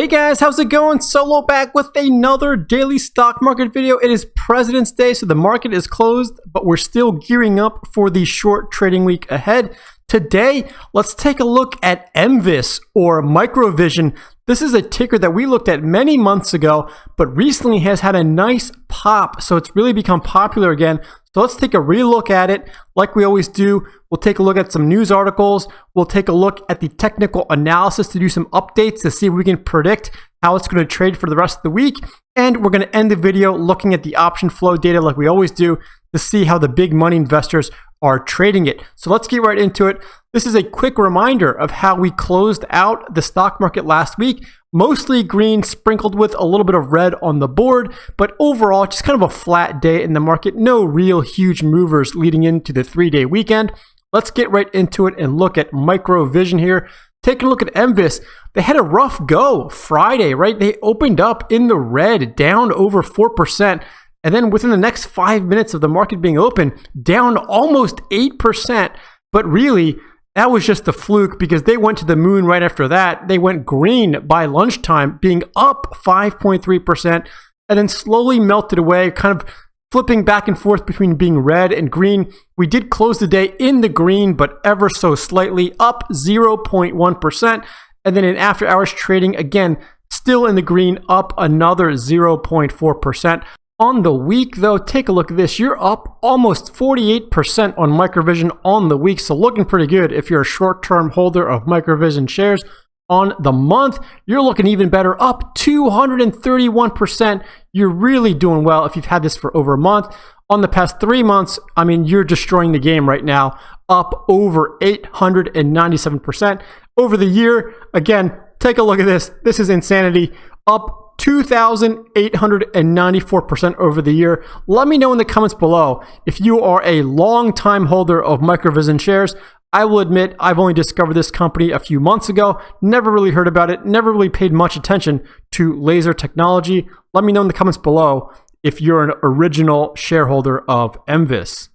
Hey guys, how's it going? Solo back with another daily stock market video. It is President's Day, so the market is closed, but we're still gearing up for the short trading week ahead. Today, let's take a look at MVIS or MicroVision. This is a ticker that we looked at many months ago, but recently has had a nice pop, so it's really become popular again. So let's take a relook at it. Like we always do, we'll take a look at some news articles. We'll take a look at the technical analysis to do some updates to see if we can predict how it's going to trade for the rest of the week. And we're going to end the video looking at the option flow data like we always do to see how the big money investors are trading it. So let's get right into it. This is a quick reminder of how we closed out the stock market last week. Mostly green, sprinkled with a little bit of red on the board, but overall just kind of a flat day in the market. No real huge movers leading into the 3-day weekend. Let's get right into it and look at MicroVision here. Taking a look at MVIS, they had a rough go Friday, right? They opened up in the red, down over 4%. And then within the next 5 minutes of the market being open, down almost 8%. But really, that was just a fluke because they went to the moon right after that. They went green by lunchtime, being up 5.3%, and then slowly melted away, kind of flipping back and forth between being red and green. We did close the day in the green, but ever so slightly, up 0.1%. And then in after hours trading, again, still in the green, up another 0.4%. On the week, though, take a look at this. You're up almost 48% on MicroVision on the week, so looking pretty good if you're a short-term holder of MicroVision shares. On the month, you're looking even better, up 231%. You're really doing well if you've had this for over a month. On the past 3 months, I mean, you're destroying the game right now, up over 897%. Over the year, again, take a look at this. This is insanity, up 2,894% over the year. Let me know in the comments below if you are a long-time holder of MicroVision shares. I will admit I've only discovered this company a few months ago, never really heard about it, never really paid much attention to laser technology. Let me know in the comments below if you're an original shareholder of MVIS.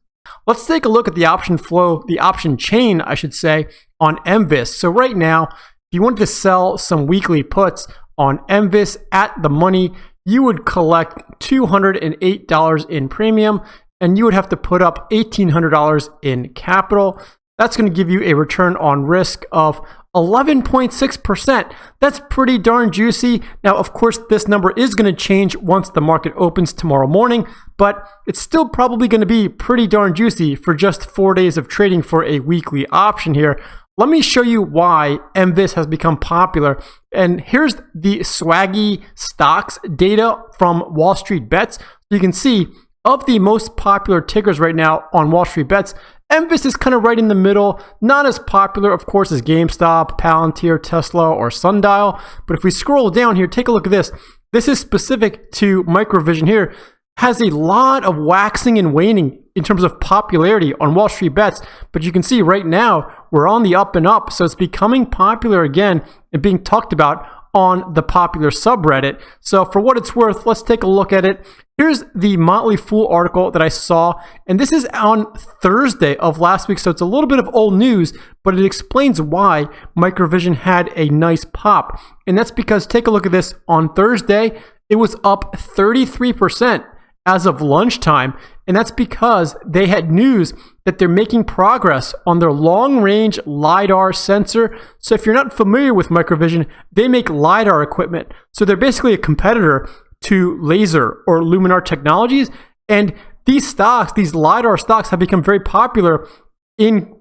Let's take a look at the option flow, the option chain, I should say, on MVIS. So right now, if you wanted to sell some weekly puts on MVIS at the money, you would collect $208 in premium, and you would have to put up $1,800 in capital. That's going to give you a return on risk of 11.6%. That's pretty darn juicy. Now, of course, this number is going to change once the market opens tomorrow morning, but it's still probably going to be pretty darn juicy for just 4 days of trading for a weekly option here. Let me show you why MVIS has become popular. And here's the swaggy stocks data from Wall Street Bets. You can see of the most popular tickers right now on Wall Street Bets, MVIS is kind of right in the middle. Not as popular, of course, as GameStop, Palantir, Tesla, or Sundial. But if we scroll down here, take a look at this. This is specific to MicroVision here. Has a lot of waxing and waning in terms of popularity on Wall Street Bets, but you can see right now we're on the up and up, so it's becoming popular again and being talked about on the popular subreddit. So for what it's worth, let's take a look at it. Here's the Motley Fool article that I saw, and this is on Thursday of last week, so it's a little bit of old news, but it explains why MicroVision had a nice pop. And that's because, take a look at this, on Thursday, it was up 33% as of lunchtime, and that's because they had news that they're making progress on their long-range LiDAR sensor. So if you're not familiar with MicroVision, they make LiDAR equipment. So they're basically a competitor to laser or Luminar Technologies, and these stocks, these LiDAR stocks, have become very popular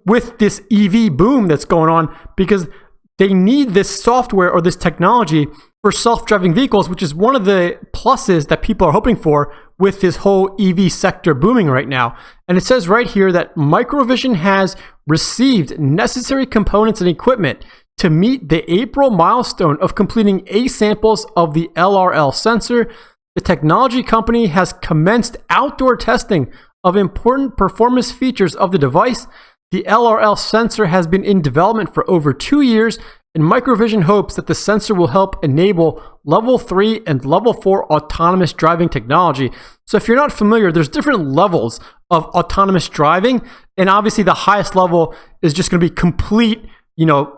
with this EV boom that's going on because they need this software or this technology for self-driving vehicles, which is one of the pluses that people are hoping for with this whole EV sector booming right now. And it says right here that MicroVision has received necessary components and equipment to meet the April milestone of completing A samples of the LRL sensor. The technology company has commenced outdoor testing of important performance features of the device. The LRL sensor has been in development for over 2 years, and MicroVision hopes that the sensor will help enable level 3 and level 4 autonomous driving technology. So if you're not familiar, there's different levels of autonomous driving, and obviously the highest level is just going to be complete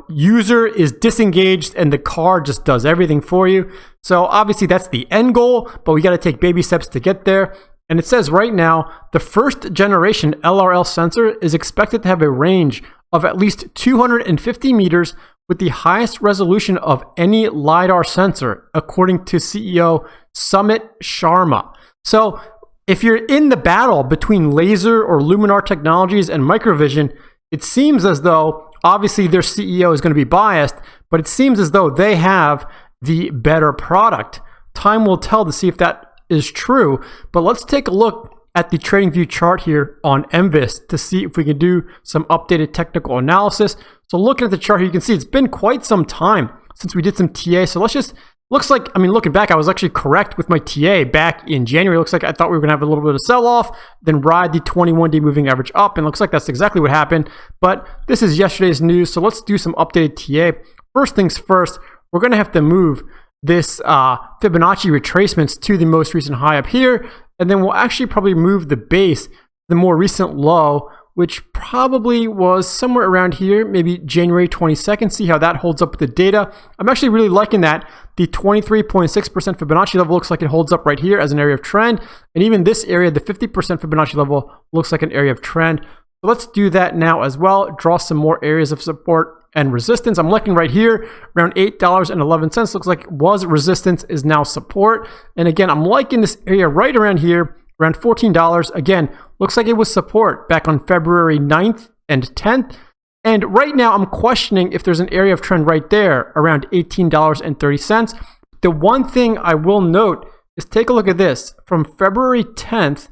user is disengaged and the car just does everything for you. So obviously that's the end goal, but we got to take baby steps to get there. And it says right now, the first generation LRL sensor is expected to have a range of at least 250 meters with the highest resolution of any LiDAR sensor, according to CEO Sumit Sharma. So if you're in the battle between laser or luminar technologies and MicroVision, it seems as though, obviously their CEO is going to be biased, but it seems as though they have the better product. Time will tell to see if that is true, but let's take a look at the TradingView chart here on MVIS to see if we can do some updated technical analysis. So looking at the chart here, you can see it's been quite some time since we did some TA. So let's just, looking back, I was actually correct with my TA back in January. It looks like I thought we were gonna have a little bit of sell-off, then ride the 21-day moving average up, and looks like that's exactly what happened. But this is yesterday's news, so let's do some updated TA. First things first, we're gonna have to move this Fibonacci retracements to the most recent high up here, and then we'll actually probably move the base to the more recent low, which probably was somewhere around here, maybe January 22nd. See how that holds up with the data. I'm actually really liking that. The 23.6% Fibonacci level looks like it holds up right here as an area of trend. And even this area, the 50% Fibonacci level, looks like an area of trend. So let's do that now as well. Draw some more areas of support and resistance. I'm looking right here around $8.11. Looks like was resistance, is now support. And again, I'm liking this area right around here, around $14. Again, looks like it was support back on February 9th and 10th. And right now I'm questioning if there's an area of trend right there around $18.30. The one thing I will note is take a look at this. From February 10th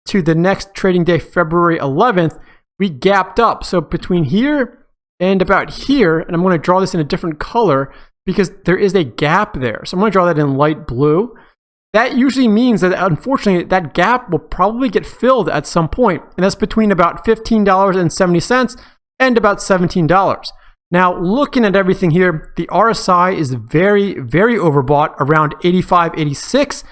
to the next trading day, February 11th, we gapped up. So between here and about here, and I'm going to draw this in a different color because there is a gap there. So I'm going to draw that in light blue. That usually means that, unfortunately, that gap will probably get filled at some point, and that's between about $15.70 and about $17. Now, looking at everything here, the RSI is very, very overbought, around 85, 86.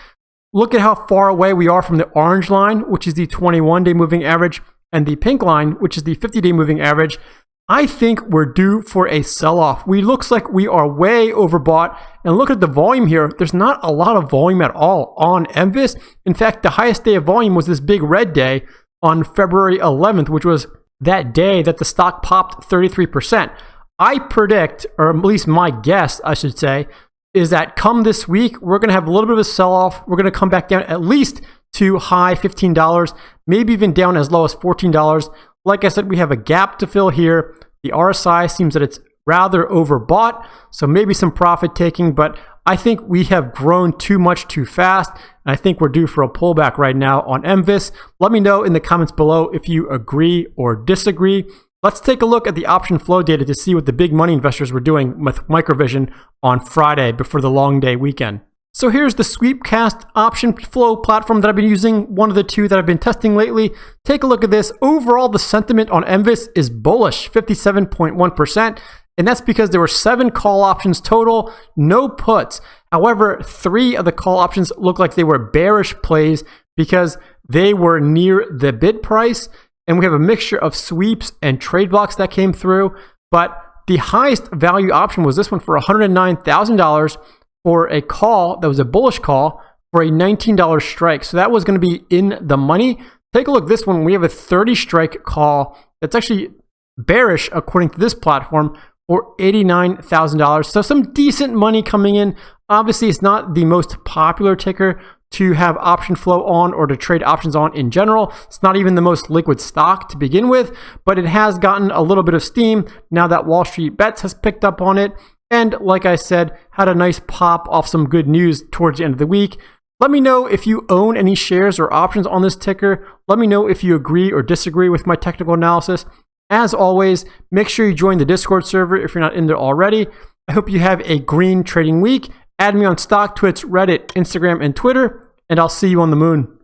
Look at how far away we are from the orange line, which is the 21-day moving average, and the pink line, which is the 50-day moving average. I think we're due for a sell-off. Looks like we are way overbought. And look at the volume here. There's not a lot of volume at all on MVIS. In fact, the highest day of volume was this big red day on February 11th, which was that day that the stock popped 33%. I predict, or at least my guess, I should say, is that come this week, we're going to have a little bit of a sell-off. We're going to come back down at least to high $15, maybe even down as low as $14. Like I said, we have a gap to fill here. The RSI seems that it's rather overbought, so maybe some profit taking, but I think we have grown too much too fast, and I think we're due for a pullback right now on MVIS. Let me know in the comments below if you agree or disagree. Let's take a look at the option flow data to see what the big money investors were doing with MicroVision on Friday before the long day weekend. So here's the Sweepcast option flow platform that I've been using, one of the two that I've been testing lately. Take a look at this. Overall, the sentiment on MVIS is bullish, 57.1%. And that's because there were 7 call options total, no puts. However, 3 of the call options look like they were bearish plays because they were near the bid price. And we have a mixture of sweeps and trade blocks that came through. But the highest value option was this one for $109,000. For a call that was a bullish call for a $19 strike. So that was going to be in the money. Take a look at this one. We have a 30 strike call that's actually bearish according to this platform for $89,000. So some decent money coming in. Obviously, it's not the most popular ticker to have option flow on or to trade options on in general. It's not even the most liquid stock to begin with, but it has gotten a little bit of steam now that Wall Street Bets has picked up on it. And like I said, had a nice pop off some good news towards the end of the week. Let me know if you own any shares or options on this ticker. Let me know if you agree or disagree with my technical analysis. As always, make sure you join the Discord server if you're not in there already. I hope you have a green trading week. Add me on StockTwits, Reddit, Instagram, and Twitter, and I'll see you on the moon.